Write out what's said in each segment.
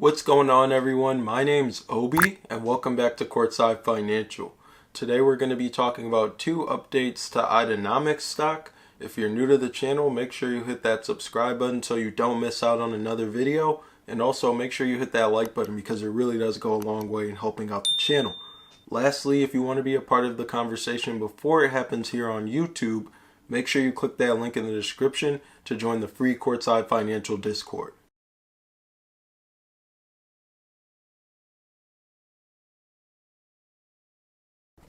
What's going on, everyone? My name's Obi and welcome back to Courtside Financial. Today we're going to be talking about two updates to IDEX Stock. If you're new to the channel, make sure you hit that subscribe button so you don't miss out on another video. And also make sure you hit that like button because it really does go a long way in helping out the channel. Lastly, if you want to be a part of the conversation before it happens here on YouTube, make sure you click that link in the description to join the free Courtside Financial Discord.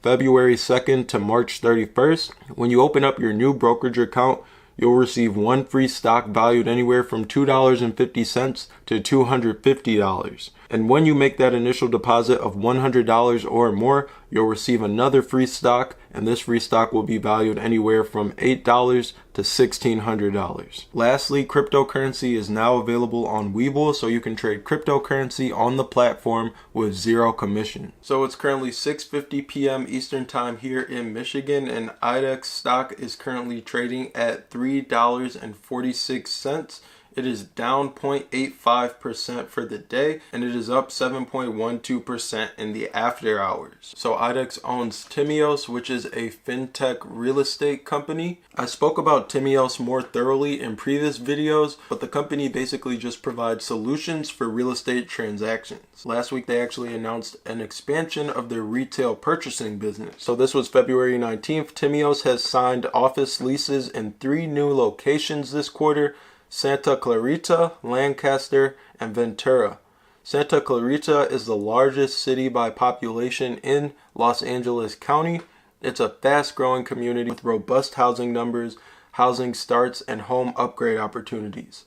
February 2nd to March 31st, when you open up your new brokerage account, you'll receive one free stock valued anywhere from $2.50 to $250. And when you make that initial deposit of $100 or more, you'll receive another free stock, and this free stock will be valued anywhere from $8 to $1,600. Lastly, cryptocurrency is now available on WeBull, so you can trade cryptocurrency on the platform with zero commission. So it's currently 6:50 p.m. Eastern Time here in Michigan, and IDEX stock is currently trading at $3.46. It is down 0.85% for the day, and it is up 7.12% in the after hours. So IDEX owns Timios, which is a fintech real estate company. I spoke about Timios more thoroughly in previous videos, but the company basically just provides solutions for real estate transactions. Last week they actually announced an expansion of their retail purchasing business. So this was February 19th. Timios has signed office leases in 3 new locations this quarter: Santa Clarita, Lancaster, and Ventura. Santa Clarita is the largest city by population in Los Angeles County. It's a fast-growing community with robust housing numbers, housing starts, and home upgrade opportunities.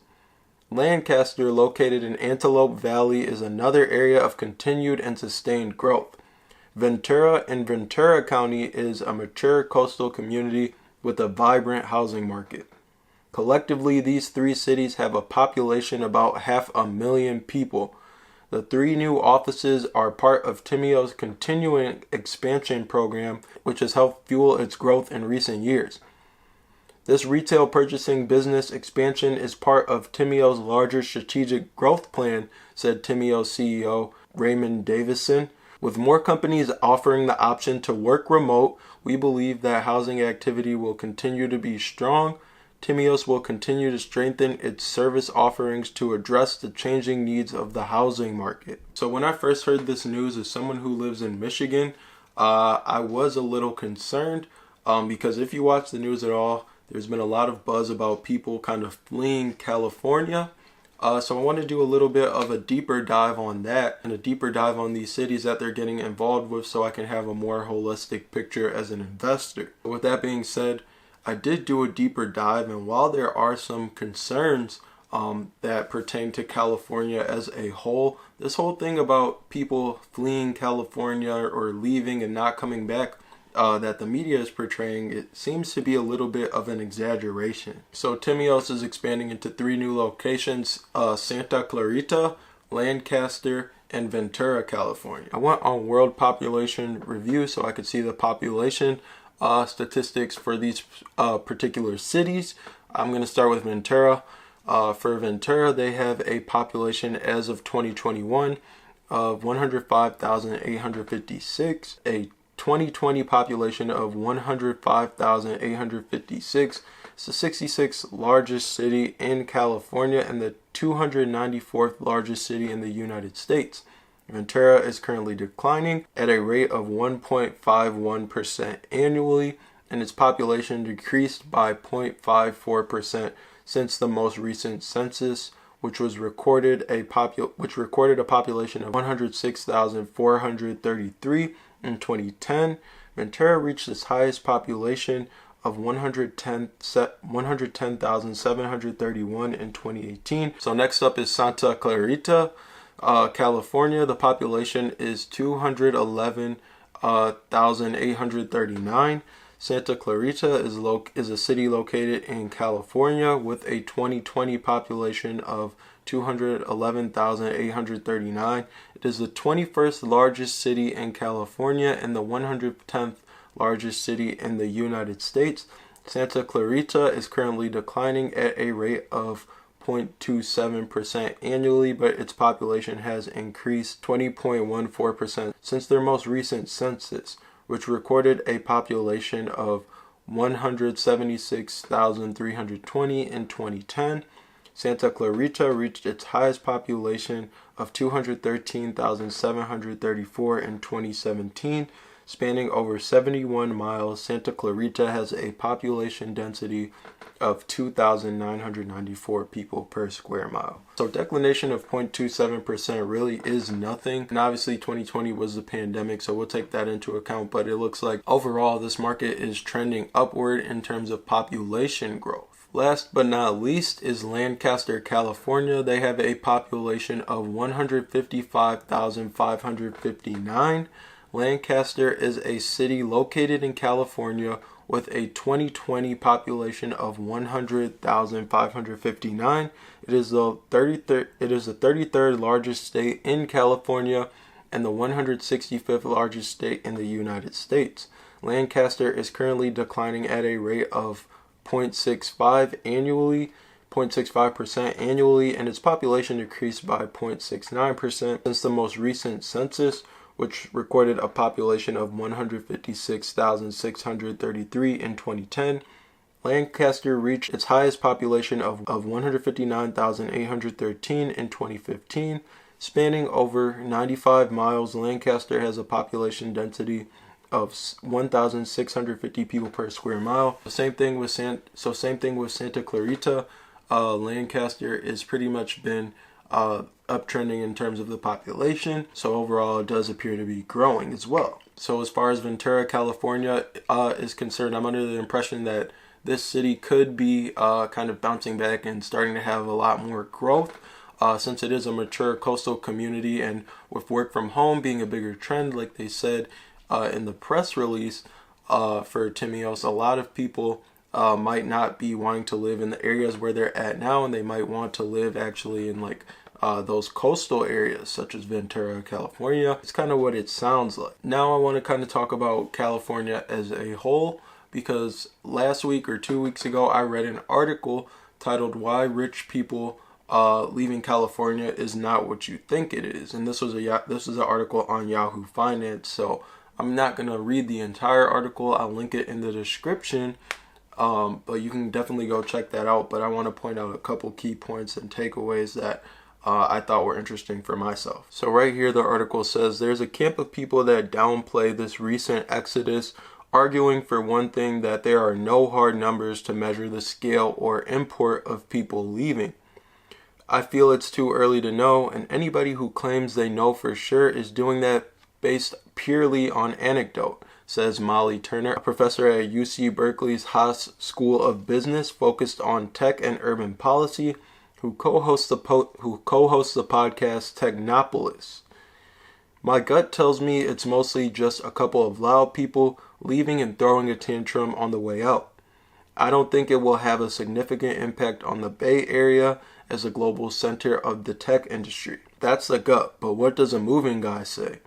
Lancaster, located in Antelope Valley, is another area of continued and sustained growth. Ventura in Ventura County is a mature coastal community with a vibrant housing market. Collectively, these 3 cities have a population about 500,000 people. The 3 new offices are part of Timios' continuing expansion program, which has helped fuel its growth in recent years. This retail purchasing business expansion is part of Timios' larger strategic growth plan, said Timios CEO Raymond Davison. With more companies offering the option to work remote, we believe that housing activity will continue to be strong. Timios will continue to strengthen its service offerings to address the changing needs of the housing market. So when I first heard this news, as someone who lives in Michigan, I was a little concerned because if you watch the news at all, there's been a lot of buzz about people kind of fleeing California. So I want to do a little bit of a deeper dive on that and a deeper dive on these cities that they're getting involved with so I can have a more holistic picture as an investor. With that being said, I did do a deeper dive, and while there are some concerns that pertain to California as a whole, this whole thing about people fleeing California or leaving and not coming back that the media is portraying, it seems to be a little bit of an exaggeration. So Timios is expanding into 3 new locations: Santa Clarita, Lancaster, and Ventura, California. I went on World Population Review so I could see the population statistics for these particular cities. I'm going to start with Ventura. For Ventura, they have a population as of 2021 of 105,856, a 2020 population of 105,856. It's the 66th largest city in California and the 294th largest city in the United States. Ventura is currently declining at a rate of 1.51% annually, and its population decreased by 0.54% since the most recent census, which recorded a population of 106,433 in 2010. Ventura reached its highest population of 110,731 in 2018. So next up is Santa Clarita, California. The population is 211,839. Santa Clarita is a city located in California with a 2020 population of 211,839. It is the 21st largest city in California and the 110th largest city in the United States. Santa Clarita is currently declining at a rate of 0.27% annually, but its population has increased 20.14% since their most recent census, which recorded a population of 176,320 in 2010. Santa Clarita reached its highest population of 213,734 in 2017. Spanning over 71 miles, Santa Clarita has a population density of 2,994 people per square mile. So declination of 0.27% really is nothing. And obviously 2020 was the pandemic, so we'll take that into account. But it looks like overall this market is trending upward in terms of population growth. Last but not least is Lancaster, California. They have a population of 155,559. Lancaster is a city located in California with a 2020 population of 100,559. It is the 33rd largest state in California and the 165th largest state in the United States. Lancaster is currently declining at a rate of 0.65% annually, and its population decreased by 0.69% since the most recent census, which recorded a population of 156,633 in 2010. Lancaster reached its highest population of 159,813 in 2015. Spanning over 95 miles, Lancaster has a population density of 1,650 people per square mile. Same thing with Santa Clarita. Lancaster is pretty much been uptrending in terms of the population, so overall it does appear to be growing as well. So as far as Ventura, California is concerned, I'm under the impression that this city could be kind of bouncing back and starting to have a lot more growth since it is a mature coastal community, and with work from home being a bigger trend, like they said in the press release for Timios, a lot of people might not be wanting to live in the areas where they're at now, and they might want to live actually in like those coastal areas such as Ventura, California. It's kind of what it sounds like. Now I want to kind of talk about California as a whole, because last week or 2 weeks ago I read an article titled "Why Rich People Leaving California Is Not What You Think It Is," and this was an article on Yahoo Finance. So I'm not gonna read the entire article. I'll link it in the description. But you can definitely go check that out. But I want to point out a couple key points and takeaways that I thought were interesting for myself. So right here, the article says there's a camp of people that downplay this recent exodus, arguing for one thing, that there are no hard numbers to measure the scale or import of people leaving. I feel it's too early to know, and anybody who claims they know for sure is doing that based purely on anecdote, says Molly Turner, a professor at UC Berkeley's Haas School of Business focused on tech and urban policy, who co-hosts the podcast Technopolis. My gut tells me it's mostly just a couple of loud people leaving and throwing a tantrum on the way out. I don't think it will have a significant impact on the Bay Area as a global center of the tech industry. That's the gut, but what does a moving guy say?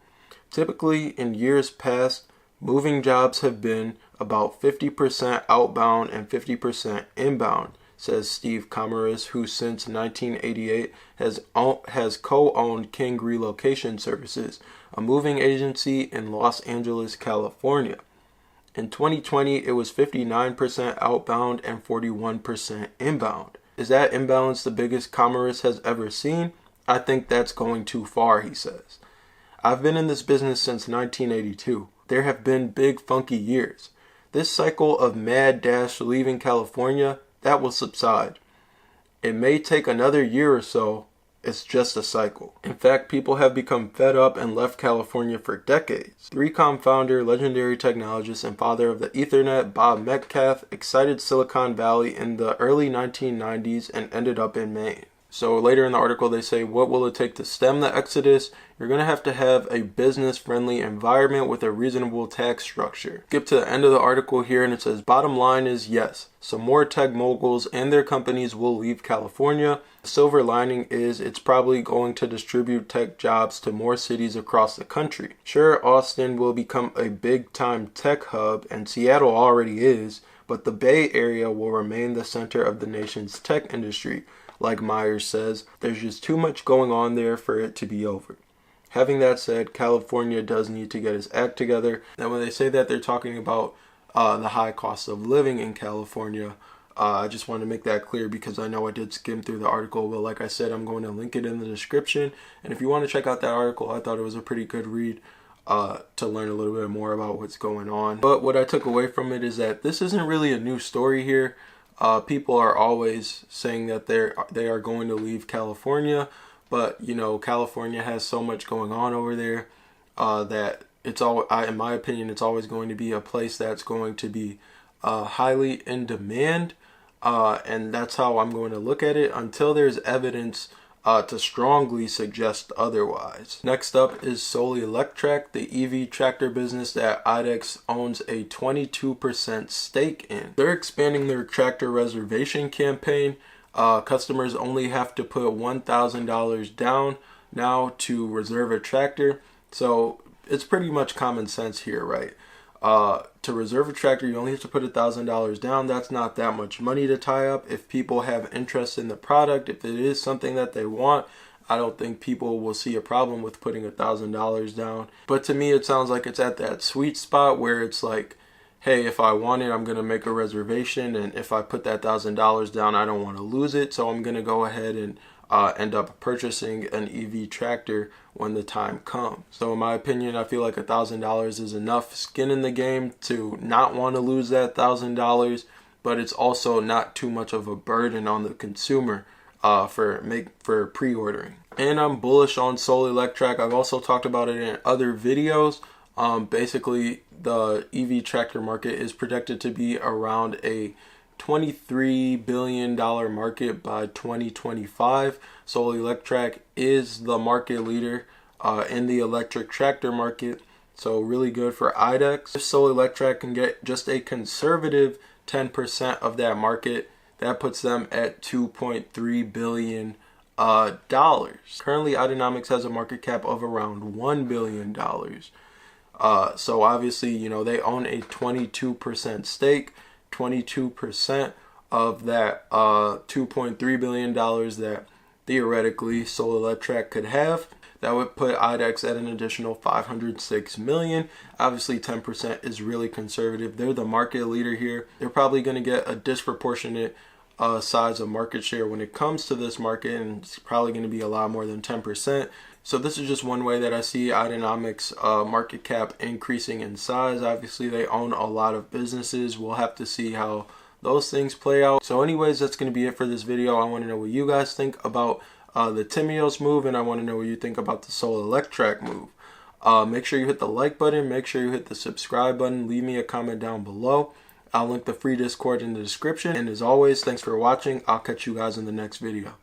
Typically, in years past, moving jobs have been about 50% outbound and 50% inbound, says Steve Kamaris, who since 1988 has co-owned King Relocation Services, a moving agency in Los Angeles, California. In 2020, it was 59% outbound and 41% inbound. Is that imbalance the biggest Kamaris has ever seen? I think that's going too far, he says. I've been in this business since 1982. There have been big funky years. This cycle of mad dash leaving California, that will subside. It may take another year or so. It's just a cycle. In fact, people have become fed up and left California for decades. 3Com founder, legendary technologist, and father of the Ethernet, Bob Metcalfe, exited Silicon Valley in the early 1990s and ended up in Maine. So later in the article, they say, what will it take to stem the exodus? You're going to have a business-friendly environment with a reasonable tax structure. Skip to the end of the article here, and it says, bottom line is yes, some more tech moguls and their companies will leave California. The silver lining is it's probably going to distribute tech jobs to more cities across the country. Sure, Austin will become a big-time tech hub, and Seattle already is, but the Bay Area will remain the center of the nation's tech industry. like Myers says. There's just too much going on there for it to be over. Having that said, California does need to get its act together. And when they say that, they're talking about the high cost of living in California. I just want to make that clear because I know I did skim through the article, but like I said, I'm going to link it in the description. And if you want to check out that article, I thought it was a pretty good read to learn a little bit more about what's going on. But what I took away from it is that this isn't really a new story here. People are always saying that they are going to leave California, but you know, California has so much going on over there that it's all, in my opinion, it's always going to be a place that's going to be highly in demand, and that's how I'm going to look at it until there's evidence to strongly suggest otherwise. Next up is Solectrac, the EV tractor business that IDEX owns a 22% stake in. They're expanding their tractor reservation campaign. Customers only have to put $1,000 down now to reserve a tractor. So it's pretty much common sense here, right? To reserve a tractor, you only have to put $1,000 down. That's not that much money to tie up. If people have interest in the product, if it is something that they want, I don't think people will see a problem with putting $1,000 down. But to me, it sounds like it's at that sweet spot where it's like, hey, if I want it, I'm going to make a reservation. And if I put that $1,000 down, I don't want to lose it. So I'm going to go ahead and end up purchasing an EV tractor when the time comes. So in my opinion, I feel like $1,000 is enough skin in the game to not want to lose that $1,000, but it's also not too much of a burden on the consumer for pre-ordering. And I'm bullish on Solectrac. I've also talked about it in other videos. Basically, the EV tractor market is projected to be around a $23 billion market by 2025. Solectrac is the market leader in the electric tractor market, so really good for IDEX. If Solectrac can get just a conservative 10% of that market, that puts them at $2.3 billion. Currently, Idenomics has a market cap of around $1 billion. So obviously, you know, they own a 22% stake. 22% of that $2.3 billion that theoretically Solectrac could have. That would put IDEX at an additional $506 million. Obviously, 10% is really conservative. They're the market leader here. They're probably going to get a disproportionate size of market share when it comes to this market, and it's probably going to be a lot more than 10%. So this is just one way that I see Idenomics market cap increasing in size. Obviously, they own a lot of businesses. We'll have to see how those things play out. So anyways, that's going to be it for this video. I want to know what you guys think about the Timios move, and I want to know what you think about the Solectrac move. Make sure you hit the like button. Make sure you hit the subscribe button. Leave me a comment down below. I'll link the free Discord in the description. And as always, thanks for watching. I'll catch you guys in the next video.